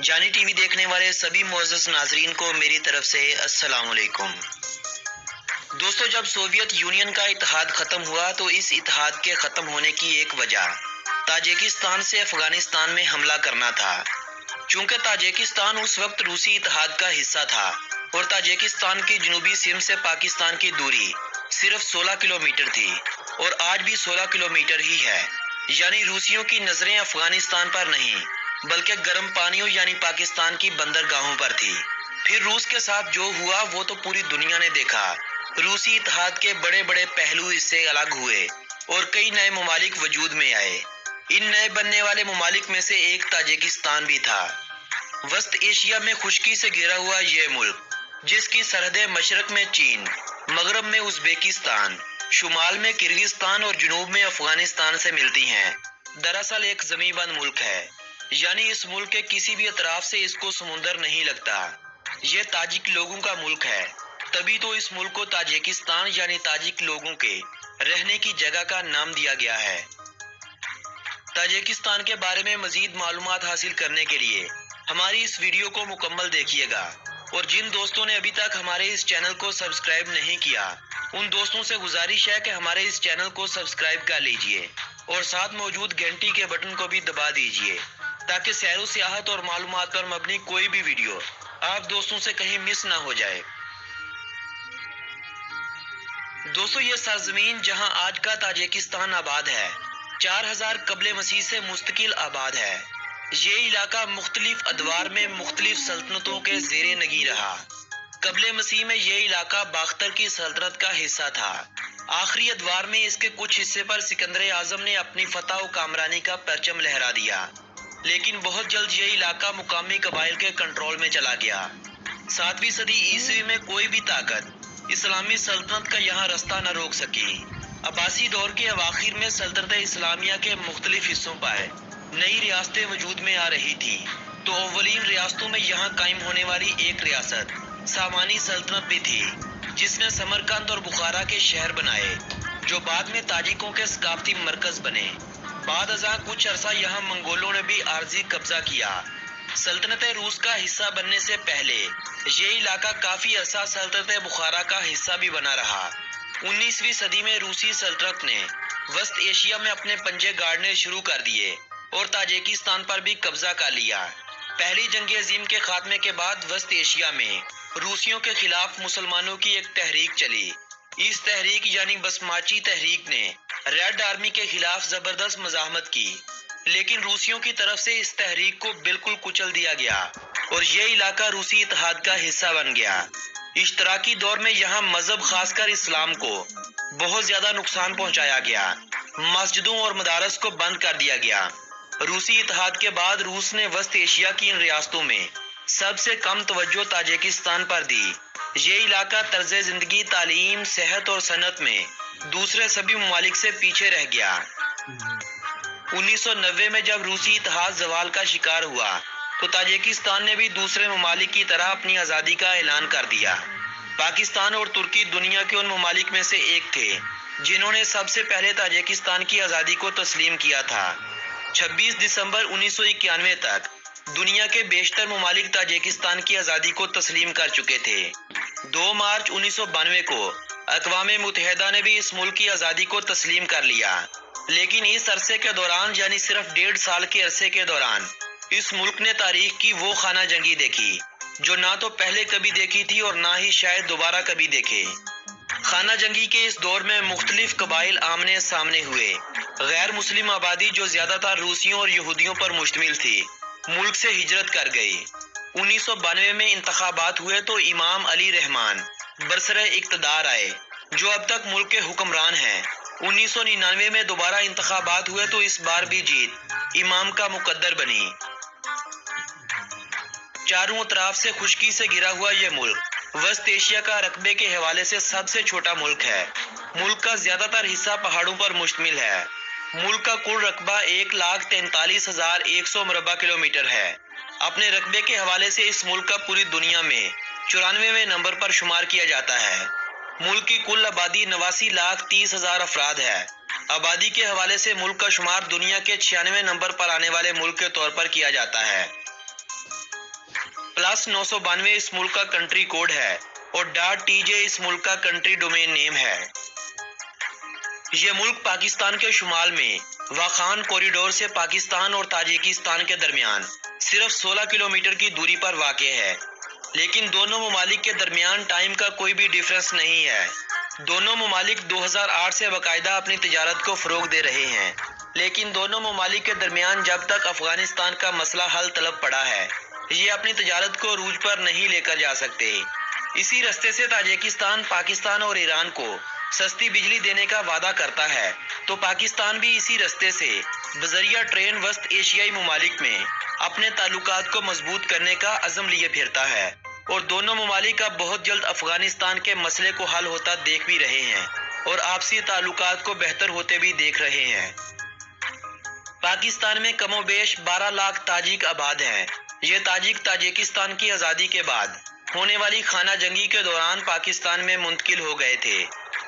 جانی T V دیکھنے والے سبھی معزز ناظرین کو میری طرف سے السلام علیکم۔ دوستو، جب سوویت یونین کا اتحاد ختم ہوا تو اس اتحاد کے ختم ہونے کی ایک وجہ تاجکستان سے افغانستان میں حملہ کرنا تھا۔ چونکہ تاجکستان اس وقت روسی اتحاد کا حصہ تھا اور تاجکستان کی جنوبی سمت سے پاکستان کی دوری صرف 16 کلومیٹر تھی اور آج بھی 16 کلومیٹر ہی ہے، یعنی روسیوں کی نظریں افغانستان پر نہیں بلکہ گرم پانیوں یعنی پاکستان کی بندرگاہوں پر تھی۔ پھر روس کے ساتھ جو ہوا وہ تو پوری دنیا نے دیکھا۔ روسی اتحاد کے بڑے بڑے پہلو اس سے الگ ہوئے اور کئی نئے ممالک وجود میں آئے۔ ان نئے بننے والے ممالک میں سے ایک تاجکستان بھی تھا۔ وسط ایشیا میں خشکی سے گھرا ہوا یہ ملک، جس کی سرحدیں مشرق میں چین، مغرب میں ازبیکستان، شمال میں کرغزستان اور جنوب میں افغانستان سے ملتی ہیں، دراصل ایک زمین بند ملک ہے، یعنی اس ملک کے کسی بھی اطراف سے اس کو سمندر نہیں لگتا۔ یہ تاجک لوگوں کا ملک ہے، تبھی تو اس ملک کو تاجکستان یعنی تاجک لوگوں کے رہنے کی جگہ کا نام دیا گیا ہے۔ تاجکستان کے بارے میں مزید معلومات حاصل کرنے کے لیے ہماری اس ویڈیو کو مکمل دیکھیے گا، اور جن دوستوں نے ابھی تک ہمارے اس چینل کو سبسکرائب نہیں کیا، ان دوستوں سے گزارش ہے کہ ہمارے اس چینل کو سبسکرائب کر لیجئے اور ساتھ موجود گھنٹی کے بٹن کو بھی دبا دیجئے تاکہ سیر و سیاحت اور معلومات پر مبنی کوئی بھی ویڈیو آپ دوستوں سے کہیں مس نہ ہو جائے۔ دوستو، یہ سرزمین جہاں آج کا تاجکستان آباد ہے، 4000 قبل مسیح سے مستقل آباد ہے۔ یہ علاقہ مختلف ادوار میں مختلف سلطنتوں کے زیر نگیں رہا۔ قبل مسیح میں یہ علاقہ باختر کی سلطنت کا حصہ تھا۔ آخری ادوار میں اس کے کچھ حصے پر سکندر اعظم نے اپنی فتح و کامرانی کا پرچم لہرا دیا، لیکن بہت جلد یہ علاقہ مقامی قبائل کے کنٹرول میں چلا گیا۔ 7ویں صدی عیسوی میں کوئی بھی طاقت اسلامی سلطنت کا یہاں رستہ نہ روک سکی۔ عباسی دور کے اواخر میں سلطنت اسلامیہ کے مختلف حصوں پر نئی ریاستیں وجود میں آ رہی تھیں، تو اولین ریاستوں میں یہاں قائم ہونے والی ایک ریاست سامانی سلطنت بھی تھی، جس نے سمرقند اور بخارا کے شہر بنائے، جو بعد میں تاجکوں کے ثقافتی مرکز بنے۔ بعد ازاں کچھ عرصہ یہاں منگولوں نے بھی عارضی قبضہ کیا۔ سلطنت روس کا حصہ بننے سے پہلے یہ علاقہ کافی عرصہ سلطنت بخارا کا حصہ بھی بنا رہا۔ 19ویں صدی میں روسی سلطنت نے وسط ایشیا میں اپنے پنجے گاڑنے شروع کر دیے اور تاجکستان پر بھی قبضہ کر لیا۔ پہلی جنگ عظیم کے خاتمے کے بعد وسط ایشیا میں روسیوں کے خلاف مسلمانوں کی ایک تحریک چلی۔ اس تحریک یعنی بسماچی تحریک نے ریڈ آرمی کے خلاف زبردست مزاحمت کی، لیکن روسیوں کی طرف سے اس تحریک کو بالکل کچل دیا گیا اور یہ علاقہ روسی اتحاد کا حصہ بن گیا۔ اشتراکی دور میں یہاں مذہب خاص کر اسلام کو بہت زیادہ نقصان پہنچایا گیا، مسجدوں اور مدارس کو بند کر دیا گیا۔ روسی اتحاد کے بعد روس نے وسط ایشیا کی ان ریاستوں میں سب سے کم توجہ تاجکستان پر دی۔ یہ علاقہ طرز زندگی، تعلیم، صحت اور صنعت میں دوسرے سبھی ممالک سے پیچھے رہ گیا۔ 1990 میں جب روسی اتحاد زوال کا شکار ہوا تو تاجکستان نے بھی دوسرے ممالک کی طرح اپنی آزادی کا اعلان کر دیا۔ پاکستان اور ترکی دنیا کے ان ممالک میں سے ایک تھے جنہوں نے سب سے پہلے تاجکستان کی آزادی کو تسلیم کیا تھا۔ 26 دسمبر 1991 تک دنیا کے بیشتر ممالک تاجکستان کی آزادی کو تسلیم کر چکے تھے۔ 2 مارچ 1992 کو اقوام متحدہ نے بھی اس ملک کی آزادی کو تسلیم کر لیا، لیکن اس عرصے کے دوران یعنی صرف 1.5 سال کے عرصے کے دوران اس ملک نے تاریخ کی وہ خانہ جنگی دیکھی جو نہ تو پہلے کبھی دیکھی تھی اور نہ ہی شاید دوبارہ کبھی دیکھے۔ خانہ جنگی کے اس دور میں مختلف قبائل آمنے سامنے ہوئے۔ غیر مسلم آبادی جو زیادہ تر روسیوں اور یہودیوں پر مشتمل تھی، ملک سے ہجرت کر گئی۔ 1992 میں انتخابات ہوئے تو امام علی رحمان برسر اقتدار آئے، جو اب تک ملک کے حکمران ہیں۔ 1999 میں دوبارہ انتخابات ہوئے تو اس بار بھی جیت امام کا مقدر بنی۔ چاروں اطراف سے خشکی سے گھرا ہوا یہ ملک وسط ایشیا کا رقبے کے حوالے سے سب سے چھوٹا ملک ہے۔ ملک کا زیادہ تر حصہ پہاڑوں پر مشتمل ہے۔ ملک کا کل رقبہ 1,43,100 مربع کلومیٹر ہے۔ اپنے رقبے کے حوالے سے اس ملک کا پوری دنیا میں 94ویں نمبر پر شمار کیا جاتا ہے۔ ملک کی کل آبادی 89,30,000 افراد ہے۔ آبادی کے حوالے سے ملک کا شمار دنیا کے 96 نمبر پر آنے والے ملک کے طور پر کیا جاتا ہے۔ +992 इस मुल्क का कंट्री कोड है और .tj इस मुल्क का कंट्री डोमेन नेम है। ये मुल्क पाकिस्तान के शुमाल में वाखान कॉरिडोर से पाकिस्तान और ताजिकिस्तान के दरमियान सिर्फ 16 किलोमीटर की दूरी पर वाक़ है, लेकिन दोनों ममालिक के दरमियान टाइम का कोई भी डिफरेंस नहीं है। दोनों ममालिक 2008 से बाकायदा अपनी तिजारत को फ़रोग दे रहे हैं, लेकिन दोनों ममालिक के दरमियान जब तक अफगानिस्तान का मसला हल तलब पड़ा है, ये अपनी तिजारत को रूज पर नहीं लेकर जा सकते। इसी रास्ते से ताजिकिस्तान पाकिस्तान और ईरान को सस्ती बिजली देने का वादा करता है, तो पाकिस्तान भी इसी रास्ते से बजरिया ट्रेन वस्त एशियाई ममालिक में अपने ताल्लुकात को मजबूत करने का अज़म लिए फिरता है और दोनों ममालिक अब बहुत जल्द अफगानिस्तान के मसले को हल होता देख भी रहे हैं और आपसी ताल्लुकात को बेहतर होते भी देख रहे हैं। पाकिस्तान में कमोबेश 12 लाख ताजिक आबाद हैं। ये ताजिक ताजिकिस्तान की आज़ादी के बाद होने वाली खाना जंगी के दौरान पाकिस्तान में मुंतकिल हो गए थे।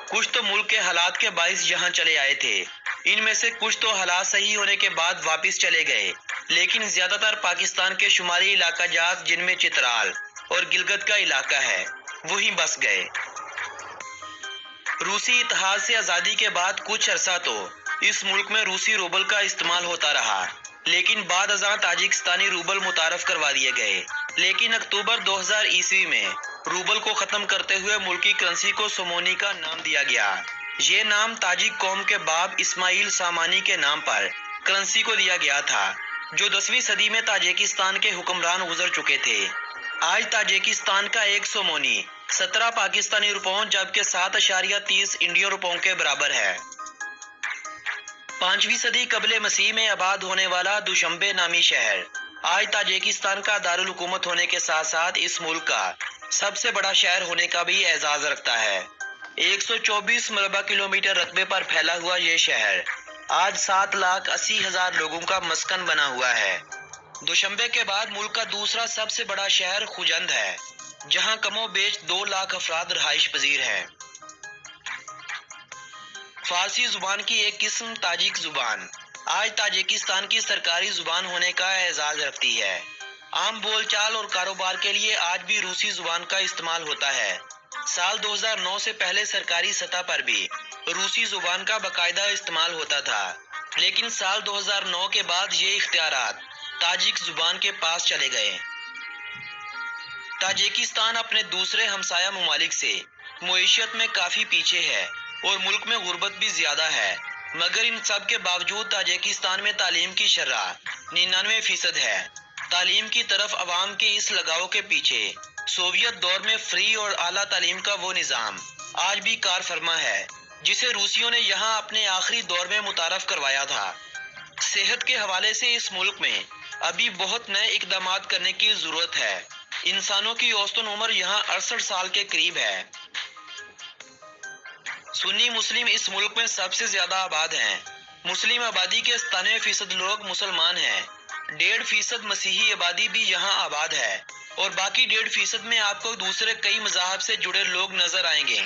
कुछ तो मुल्क के हालात के बाइस यहाँ चले आए थे, इनमें से कुछ तो हालात सही होने के बाद वापस चले गए, लेकिन ज्यादातर पाकिस्तान के शुमाली इलाका जात जिनमें चित्राल और गिलगित का इलाका है वहीं बस गए। रूसी इत्तेहाद से आज़ादी के बाद कुछ अरसा तो इस मुल्क में रूसी रूबल का इस्तेमाल होता रहा, लेकिन बाद अज़ां ताजिकिस्तानी रूबल मुतारफ करवा दिए गए। लेकिन अक्टूबर 2000 ईस्वी में रूबल को ख़त्म करते हुए मुल्की करेंसी को सोमोनी का नाम दिया गया। ये नाम ताजिक कौम के बाप इस्माइल सामानी के नाम पर करेंसी को दिया गया था, जो 10वीं सदी में ताजिकिस्तान के हुक्मरान गुजर चुके थे। आज ताजिकिस्तान का एक सोमोनी 17 पाकिस्तानी रुपयों जबकि 7.30 इंडियन रुपयों के बराबर है। 5वीं सदी कबले मसीह में आबाद होने वाला दुशंबे नामी शहर आज ताजिकिस्तान का दारुल हुकूमत होने के साथ साथ इस मुल्क का सबसे बड़ा शहर होने का भी एजाज रखता है। 124 मरबा किलोमीटर रकबे पर फैला हुआ ये शहर आज 7,80,000 लोगों का मस्कन बना हुआ है। दुशंबे के बाद मुल्क का दूसरा सबसे बड़ा शहर खुजंद है, जहां कमोबेश 2 लाख अफराद रहाइश पजीर हैं। फारसी जुबान की एक किस्म ताजिक जुबान आज ताजिकिस्तान की सरकारी जुबान होने का एजाज रखती है। आम बोलचाल और कारोबार के लिए आज भी रूसी जुबान का इस्तेमाल होता है। साल 2009 से पहले सरकारी सतह पर भी रूसी जुबान का बाकायदा इस्तेमाल होता था, लेकिन साल 2009 के बाद ये इख्तियारात ताजिक जुबान के पास चले गए। ताजिकिस्तान अपने दूसरे हमसाया ममालिक से मुईशत में काफ़ी पीछे है और मुल्क में गुर्बत भी ज़्यादा है, मगर इन सब के बावजूद ताजिकिस्तान में तालीम की शरह 99% है। तालीम की तरफ अवाम के इस लगाव के पीछे सोवियत दौर में फ्री और आला तालीम का वो निज़ाम आज भी कार फरमा है, जिसे रूसियों ने यहाँ अपने आखिरी दौर में मुतारफ करवाया था। सेहत के हवाले से इस मुल्क में अभी बहुत नए इकदामात करने की ज़रूरत है। इंसानों की औसतन उम्र यहाँ 68 साल के करीब है। सुन्नी मुस्लिम इस मुल्क में सबसे ज्यादा आबाद हैं। मुस्लिम आबादी के 97% लोग मुसलमान हैं। 1.5% मसीही आबादी भी यहाँ आबाद है और बाकी 1.5% में आपको दूसरे कई मज़ाहब से जुड़े लोग नजर आएंगे।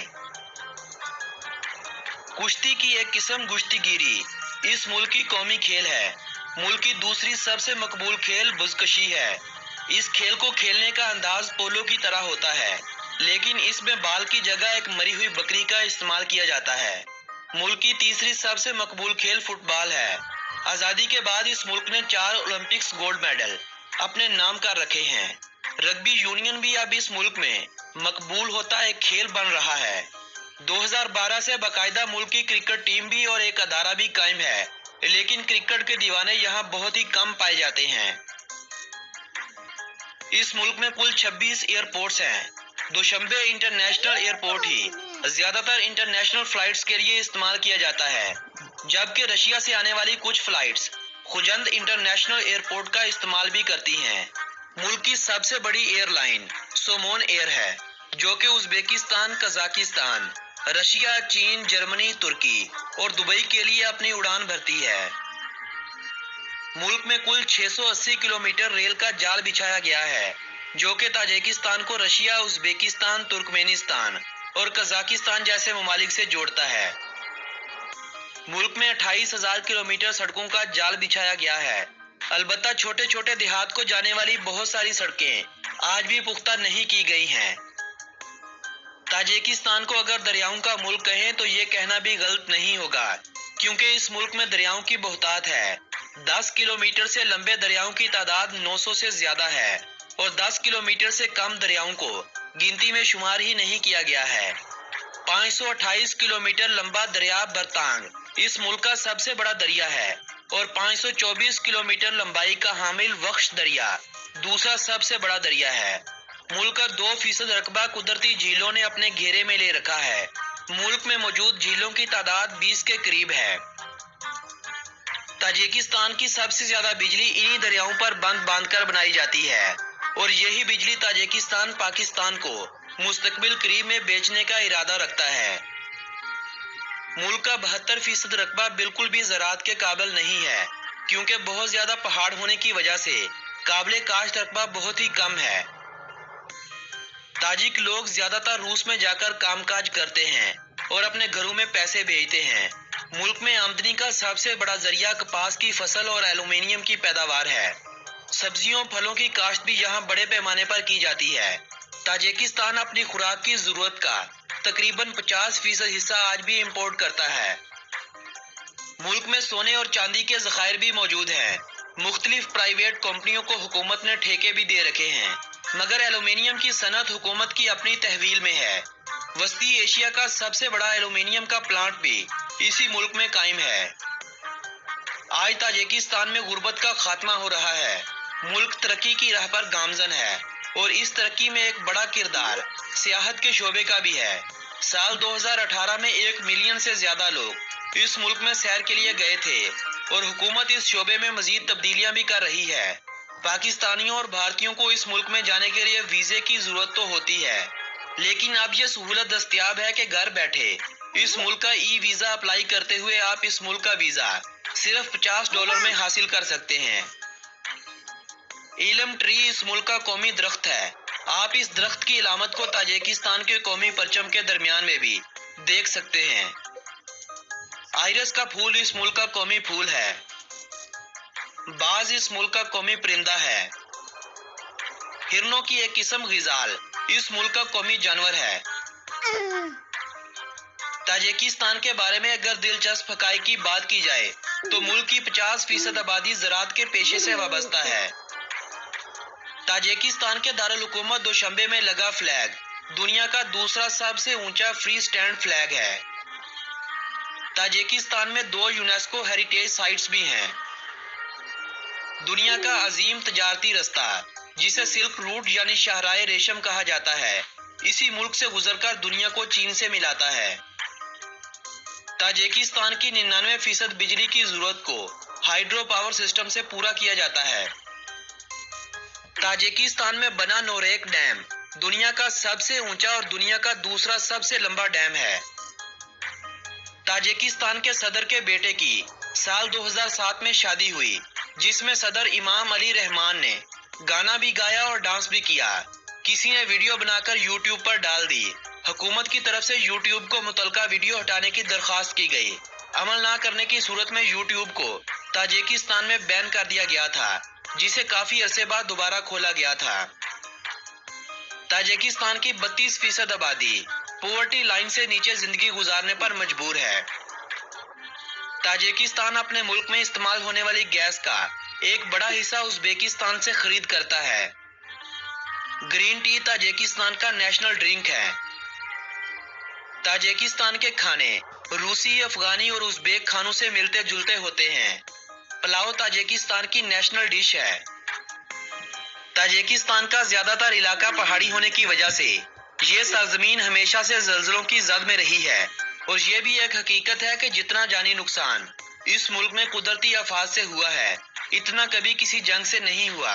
कुश्ती की एक किस्म कुश्तीगीरी इस मुल्क की कौमी खेल है। मुल्क की दूसरी सबसे मकबूल खेल बुज़कशी है। इस खेल को खेलने का अंदाज पोलो की तरह होता है, लेकिन इसमें बाल की जगह एक मरी हुई बकरी का इस्तेमाल किया जाता है। मुल्क की तीसरी सबसे मकबूल खेल फुटबॉल है। आज़ादी के बाद इस मुल्क ने 4 ओलंपिक्स गोल्ड मेडल अपने नाम कर रखे हैं। रग्बी यूनियन भी अब इस मुल्क में मकबूल होता एक खेल बन रहा है। 2012 से बाकायदा मुल्क की क्रिकेट टीम भी और एक अदारा भी कायम है, लेकिन क्रिकेट के दीवाने यहाँ बहुत ही कम पाए जाते हैं। इस मुल्क में कुल 26 एयरपोर्ट्स हैं। दुशंबे इंटरनेशनल एयरपोर्ट ही ज्यादातर इंटरनेशनल फ्लाइट्स के लिए इस्तेमाल किया जाता है, जबकि रशिया से आने वाली कुछ फ्लाइट्स खुजंद इंटरनेशनल एयरपोर्ट का इस्तेमाल भी करती हैं। मुल्क की सबसे बड़ी एयरलाइन सोमोन एयर है, जो कि उज़्बेकिस्तान, कजाकिस्तान, रशिया, चीन, जर्मनी, तुर्की और दुबई के लिए अपनी उड़ान भरती है। मुल्क में कुल 680 किलोमीटर रेल का जाल बिछाया गया है, जो कि ताजिकिस्तान को रशिया, उज़्बेकिस्तान, तुर्कमेनिस्तान और कजाकिस्तान जैसे ममालिक से जोड़ता है। मुल्क में 28,000 किलोमीटर सड़कों का जाल बिछाया गया है। अलबत्ता छोटे छोटे देहात को जाने वाली बहुत सारी सड़कें आज भी पुख्ता नहीं की गई हैं। ताजिकिस्तान को अगर दरियाओं का मुल्क कहें तो ये कहना भी गलत नहीं होगा, क्योंकि इस मुल्क में दरियाओं की बहुतात है। 10 किलोमीटर से लंबे दरियाओं की तादाद 900 से ज्यादा है और 10 किलोमीटर से कम दरियाओं को गिनती में शुमार ही नहीं किया गया है। 528 किलोमीटर लंबा दरिया बरतांग इस मुल्क का सबसे बड़ा दरिया है और 524 किलोमीटर लंबाई का हामिल बख्श दरिया दूसरा सबसे बड़ा दरिया है। मुल्क का 2% रकबा कुदरती झीलों ने अपने घेरे में ले रखा है। मुल्क में मौजूद झीलों की तादाद 20 के करीब है। ताजिकिस्तान की सबसे ज्यादा बिजली इन्हीं दरियाओं पर बांध कर बनाई जाती है और यही बिजली ताजिकिस्तान पाकिस्तान को मुस्तकबिल करीब में बेचने का इरादा रखता है। मुल्क का 72% रकबा बिल्कुल भी ज़राअत के काबिल नहीं है, क्योंकि बहुत ज्यादा पहाड़ होने की वजह से काबिल काश्त रकबा बहुत ही कम है। ताजिक लोग ज्यादातर रूस में जाकर कामकाज करते हैं और अपने घरों में पैसे भेजते हैं। मुल्क में आमदनी का सबसे बड़ा जरिया कपास की फसल और एल्यूमीनियम की पैदावार है। सब्जियों फलों की काश्त भी यहाँ बड़े पैमाने पर की जाती है। ताजिकिस्तान अपनी खुराक की जरूरत का तकरीबन 50% हिस्सा आज भी इंपोर्ट करता है। मुल्क में सोने और चांदी के ज़खायर भी मौजूद हैं। मुख्तलिफ प्राइवेट कंपनियों को हुकूमत ने ठेके भी दे रखे हैं, मगर एल्यूमीनियम की सनत हुकूमत की अपनी तहवील में है। वस्ती एशिया का सबसे बड़ा एल्यूमीनियम का प्लांट भी इसी मुल्क में कायम है। आज ताजिकिस्तान में गुर्बत का खात्मा हो रहा है। मुल्क तरक्की की राह पर गामजन है और इस तरक्की में एक बड़ा किरदार सियाहत के शोबे का भी है। साल 2018 में 1 मिलियन से ज्यादा लोग इस मुल्क में सैर के लिए गए थे और हुकूमत इस शोबे में मजीद तब्दीलियां भी कर रही है। पाकिस्तानियों और भारतीयों को इस मुल्क में जाने के लिए वीजे की जरूरत तो होती है, लेकिन अब यह सहूलत दस्तयाब है कि घर बैठे इस मुल्क का ई वीजा अप्लाई करते हुए आप इस मुल्क का वीजा सिर्फ $50 में हासिल कर सकते हैं। इलम ट्री इस मुल्क का कौमी दरख्त है। आप इस दरख्त की इलामत को ताजिकिस्तान के कौमी परचम के दरमियान में भी देख सकते हैं। आइरस का फूल इस मुल्क का कौमी फूल है। बाज इस मुल्क का कौमी परिंदा है। हिरनों की एक किस्म गिजाल इस मुल्क का कौमी जानवर है। ताजिकिस्तान के बारे में अगर दिलचस्प हकाइक की बात की जाए तो मुल्क की 50% आबादी ज़राअत के पेशे से वाबस्ता है। ताजिकिस्तान के दारुल हुकूमत दोशंबे में लगा फ्लैग दुनिया का दूसरा सबसे ऊंचा फ्री स्टैंड फ्लैग है। ताजिकिस्तान में 2 यूनेस्को हेरिटेज साइट्स भी हैं। दुनिया का अजीम तजारती रास्ता जिसे सिल्क रूट यानी शाहराए रेशम कहा जाता है, इसी मुल्क से गुजरकर दुनिया को चीन से मिलाता है। ताजिकिस्तान की 99% बिजली की जरूरत को हाइड्रो पावर सिस्टम से पूरा किया जाता है। ताजिकिस्तान में बना नोरेक डैम दुनिया का सबसे ऊंचा और दुनिया का दूसरा सबसे लंबा डैम है। ताजिकिस्तान के सदर के बेटे की साल 2007 में शादी हुई, जिसमें सदर इमाम अली रहमान ने गाना भी गाया और डांस भी किया। किसी ने वीडियो बनाकर यूट्यूब पर डाल दी। हुकूमत की तरफ से यूट्यूब को मुतलका वीडियो हटाने की दरखास्त की गई। अमल ना करने की सूरत में यूट्यूब को ताजिकिस्तान में बैन कर दिया गया था, जिसे काफी अरसे बाद दोबारा खोला गया था। ताजिकिस्तान की 32% आबादी पॉवर्टी लाइन से नीचे जिंदगी गुजारने पर मजबूर है। ताजिकिस्तान अपने मुल्क में इस्तेमाल होने वाली गैस का एक बड़ा हिस्सा उज़्बेकिस्तान से खरीद करता है। ग्रीन टी ताजिकिस्तान का नेशनल ड्रिंक है। ताजिकिस्तान के खाने रूसी, अफगानी और उज़्बेक खानों से मिलते जुलते होते हैं। पुलाव ताजिकिस्तान की नेशनल डिश है। ताजिकिस्तान का ज्यादातर इलाका पहाड़ी होने की वजह से ये सरजमीन हमेशा से ज़लज़लों की जद में रही है और ये भी एक हकीकत है कि जितना जानी नुकसान इस मुल्क में कुदरती आफात से हुआ है, इतना कभी किसी जंग से नहीं हुआ।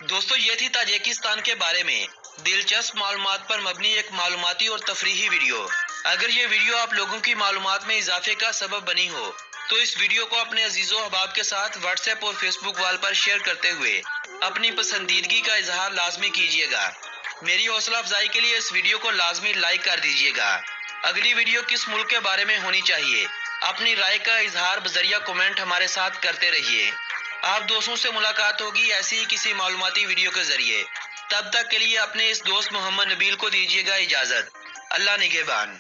दोस्तों, ये थी ताजिकिस्तान के बारे में दिलचस्प मालूमात पर मबनी एक मालूमाती और तफरीही वीडियो। अगर ये वीडियो आप लोगों की मालूमात में इजाफे का सबब बनी हो तो इस वीडियो को अपने अजीजों अहबाब के साथ व्हाट्सएप और फेसबुक वाल पर शेयर करते हुए अपनी पसंदीदगी का इजहार लाजमी कीजिएगा। मेरी हौसला अफजाई के लिए इस वीडियो को लाजमी लाइक कर दीजिएगा। अगली वीडियो किस मुल्क के बारे में होनी चाहिए, अपनी राय का इजहार बजरिया कमेंट हमारे साथ करते रहिए। آپ دوستوں سے ملاقات ہوگی ایسی ہی کسی معلوماتی ویڈیو کے ذریعے۔ تب تک کے لیے اپنے اس دوست محمد نبیل کو دیجیے گا اجازت۔ اللہ نگہبان۔